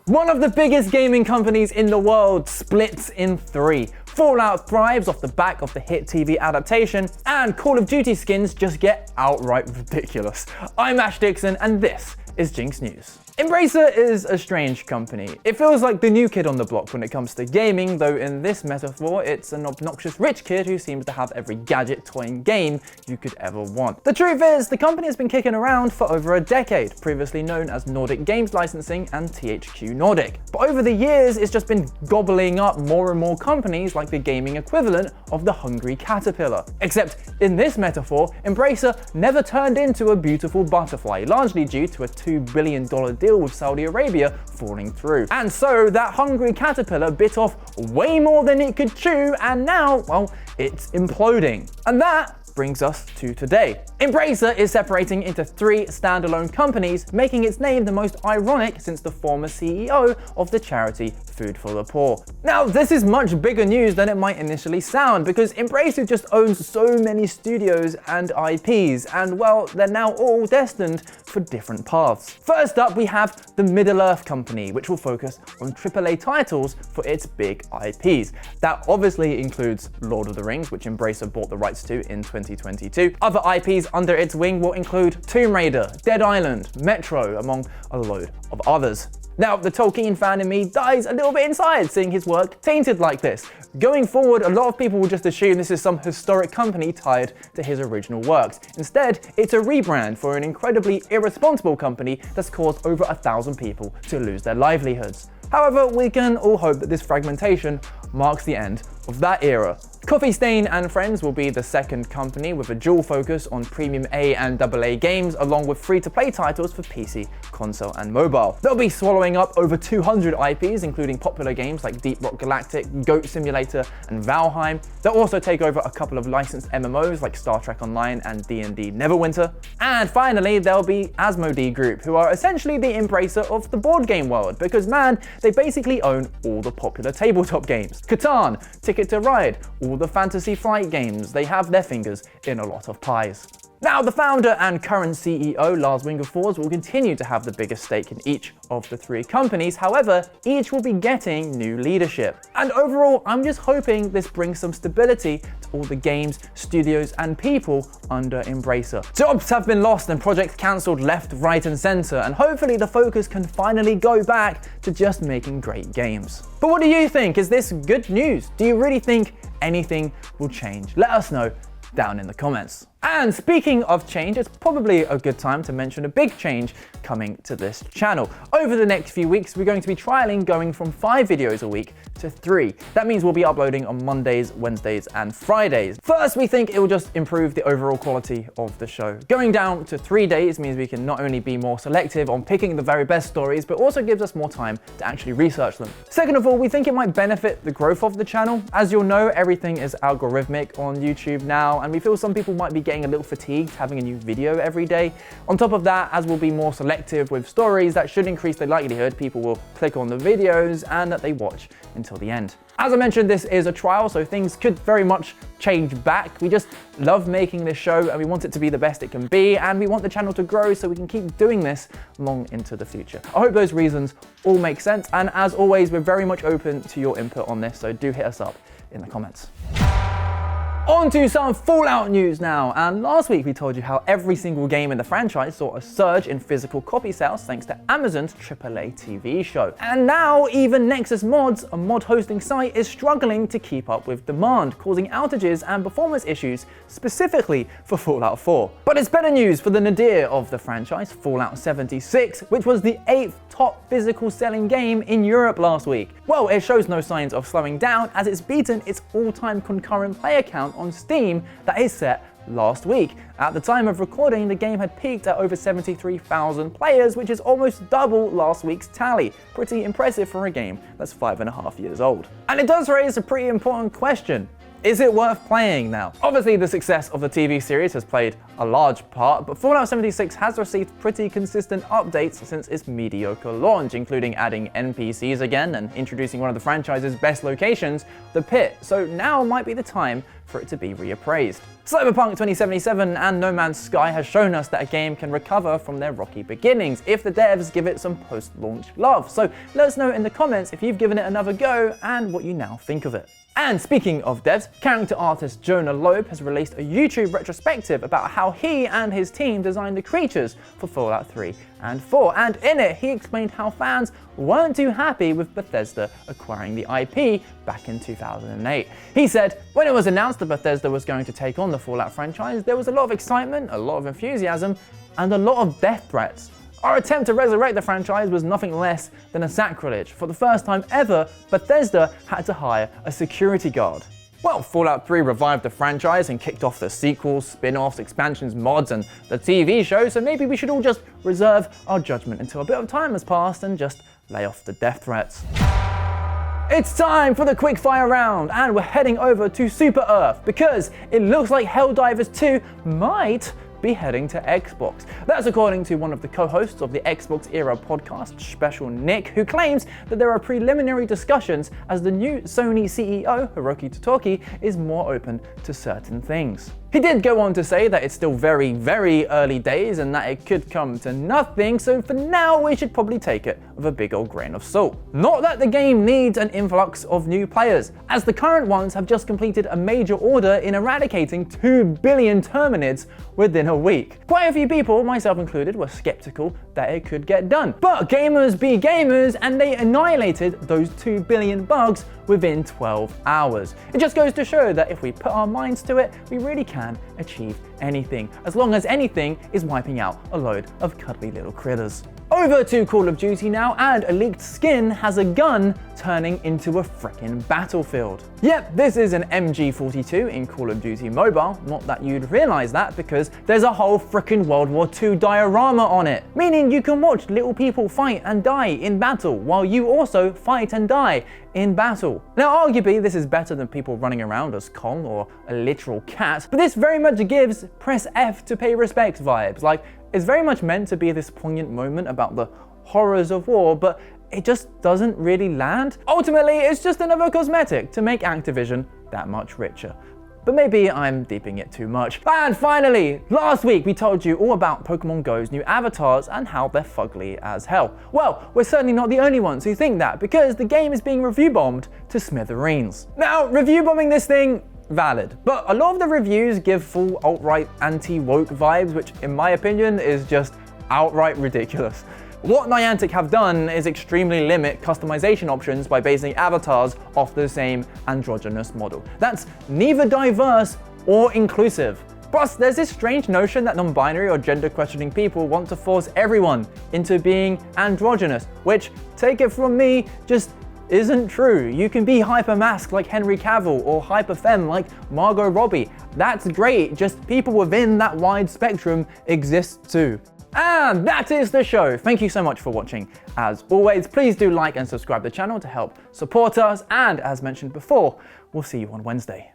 One of the biggest gaming companies in the world splits in three. Fallout thrives off the back of the hit TV adaptation, and Call of Duty skins just get outright ridiculous. I'm Ash Dixon, and this is Jinx News. Embracer is a strange company. It feels like the new kid on the block when it comes to gaming, though in this metaphor, it's an obnoxious rich kid who seems to have every gadget, toy, and game you could ever want. The truth is, the company has been kicking around for over a decade, previously known as Nordic Games Licensing and THQ Nordic. But over the years, it's just been gobbling up more and more companies like the gaming equivalent of the hungry caterpillar. Except in this metaphor, Embracer never turned into a beautiful butterfly, largely due to a $2 billion deal with Saudi Arabia falling through. And so that hungry caterpillar bit off way more than it could chew, and now, well, it's imploding. And that brings us to today. Embracer is separating into three standalone companies, making its name the most ironic since the former CEO of the charity Food for the Poor. Now, this is much bigger news than it might initially sound, because Embracer just owns so many studios and IPs, and well, they're now all destined for different paths. First up, we have the Middle-earth company, which will focus on AAA titles for its big IPs. That obviously includes Lord of the Rings, which Embracer bought the rights to in 2022. Other IPs under its wing will include Tomb Raider, Dead Island, Metro, among a load of others. Now, the Tolkien fan in me dies a little bit inside seeing his work tainted like this. Going forward, a lot of people will just assume this is some historic company tied to his original works. Instead, it's a rebrand for an incredibly irresponsible company that's caused over 1,000 people to lose their livelihoods. However, we can all hope that this fragmentation marks the end of that era. Coffee Stain and Friends will be the second company with a dual focus on premium A and AA games, along with free-to-play titles for PC, console, and mobile. They'll be swallowing up over 200 IPs, including popular games like Deep Rock Galactic, Goat Simulator, and Valheim. They'll also take over a couple of licensed MMOs like Star Trek Online and D&D Neverwinter. And finally, there'll be Asmodee Group, who are essentially the Embracer of the board game world, because man, they basically own all the popular tabletop games. Catan, Ticket to Ride, all the Fantasy Flight games. They have their fingers in a lot of pies. Now, the founder and current CEO, Lars Wingefors, will continue to have the biggest stake in each of the three companies. However, each will be getting new leadership. And overall, I'm just hoping this brings some stability to all the games, studios, and people under Embracer. Jobs have been lost and projects cancelled left, right, and center, and hopefully the focus can finally go back to just making great games. But what do you think? Is this good news? Do you really think anything will change? Let us know down in the comments. And speaking of change, it's probably a good time to mention a big change coming to this channel. Over the next few weeks, we're going to be trialing going from 5 videos a week to 3. That means we'll be uploading on Mondays, Wednesdays, and Fridays. First, we think it will just improve the overall quality of the show. Going down to 3 days means we can not only be more selective on picking the very best stories, but also gives us more time to actually research them. Second of all, we think it might benefit the growth of the channel. As you'll know, everything is algorithmic on YouTube now, and we feel some people might be getting a little fatigued having a new video every day. On top of that, as we'll be more selective with stories, that should increase the likelihood people will click on the videos and that they watch until the end. As I mentioned, this is a trial, so things could very much change back. We just love making this show and we want it to be the best it can be, and we want the channel to grow so we can keep doing this long into the future. I hope those reasons all make sense, and as always, we're very much open to your input on this, so do hit us up in the comments. On to some Fallout news now, and last week we told you how every single game in the franchise saw a surge in physical copy sales thanks to Amazon's AAA TV show. And now even Nexus Mods, a mod hosting site, is struggling to keep up with demand, causing outages and performance issues specifically for Fallout 4. But it's better news for the nadir of the franchise, Fallout 76, which was the 8th top physical selling game in Europe last week. Well, it shows no signs of slowing down as it's beaten its all-time concurrent player count on Steam that is set last week. At the time of recording, the game had peaked at over 73,000 players, which is almost double last week's tally. Pretty impressive for a game that's 5.5 years old. And it does raise a pretty important question. Is it worth playing now? Obviously, the success of the TV series has played a large part, but Fallout 76 has received pretty consistent updates since its mediocre launch, including adding NPCs again and introducing one of the franchise's best locations, the Pit. So now might be the time for it to be reappraised. Cyberpunk 2077 and No Man's Sky has shown us that a game can recover from their rocky beginnings if the devs give it some post-launch love. So let us know in the comments if you've given it another go and what you now think of it. And speaking of devs, character artist Jonah Loeb has released a YouTube retrospective about how he and his team designed the creatures for Fallout 3 and 4, and in it he explained how fans weren't too happy with Bethesda acquiring the IP back in 2008. He said, when it was announced that Bethesda was going to take on the Fallout franchise, there was a lot of excitement, a lot of enthusiasm, and a lot of death threats. Our attempt to resurrect the franchise was nothing less than a sacrilege. For the first time ever, Bethesda had to hire a security guard. Well, Fallout 3 revived the franchise and kicked off the sequels, spin-offs, expansions, mods, and the TV show, so maybe we should all just reserve our judgment until a bit of time has passed and just lay off the death threats. It's time for the Quickfire Round, and we're heading over to Super Earth because it looks like Helldivers 2 might be heading to Xbox. That's according to one of the co-hosts of the Xbox Era podcast, Special Nick, who claims that there are preliminary discussions as the new Sony CEO, Hiroki Totoki, is more open to certain things. He did go on to say that it's still very, very early days and that it could come to nothing, so for now we should probably take it with a big old grain of salt. Not that the game needs an influx of new players, as the current ones have just completed a major order in eradicating 2 billion Terminids within a week. Quite a few people, myself included, were skeptical that it could get done. But gamers be gamers, and they annihilated those 2 billion bugs within 12 hours. It just goes to show that if we put our minds to it, we really can achieve anything, as long as anything is wiping out a load of cuddly little critters. Over to Call of Duty now, and a leaked skin has a gun turning into a frickin' battlefield. Yep, this is an MG42 in Call of Duty Mobile, not that you'd realise that because there's a whole frickin' World War II diorama on it, meaning you can watch little people fight and die in battle while you also fight and die in battle. Now arguably this is better than people running around as Kong or a literal cat, but this very much gives press F to pay respect vibes. Like, it's very much meant to be this poignant moment about the horrors of war, but it just doesn't really land. Ultimately, it's just another cosmetic to make Activision that much richer. But maybe I'm deeping it too much. And finally, last week we told you all about Pokemon Go's new avatars and how they're fugly as hell. Well, we're certainly not the only ones who think that, because the game is being review bombed to smithereens. Now, review bombing this thing, valid. But a lot of the reviews give full alt-right anti-woke vibes, which in my opinion is just outright ridiculous. What Niantic have done is extremely limit customization options by basing avatars off the same androgynous model. That's neither diverse or inclusive. Plus, there's this strange notion that non-binary or gender-questioning people want to force everyone into being androgynous, which, take it from me, just isn't true. You can be hyper-masked like Henry Cavill or hyper-femme like Margot Robbie. That's great, just people within that wide spectrum exist too. And that is the show. Thank you so much for watching. As always, please do like and subscribe to the channel to help support us, and as mentioned before, we'll see you on Wednesday.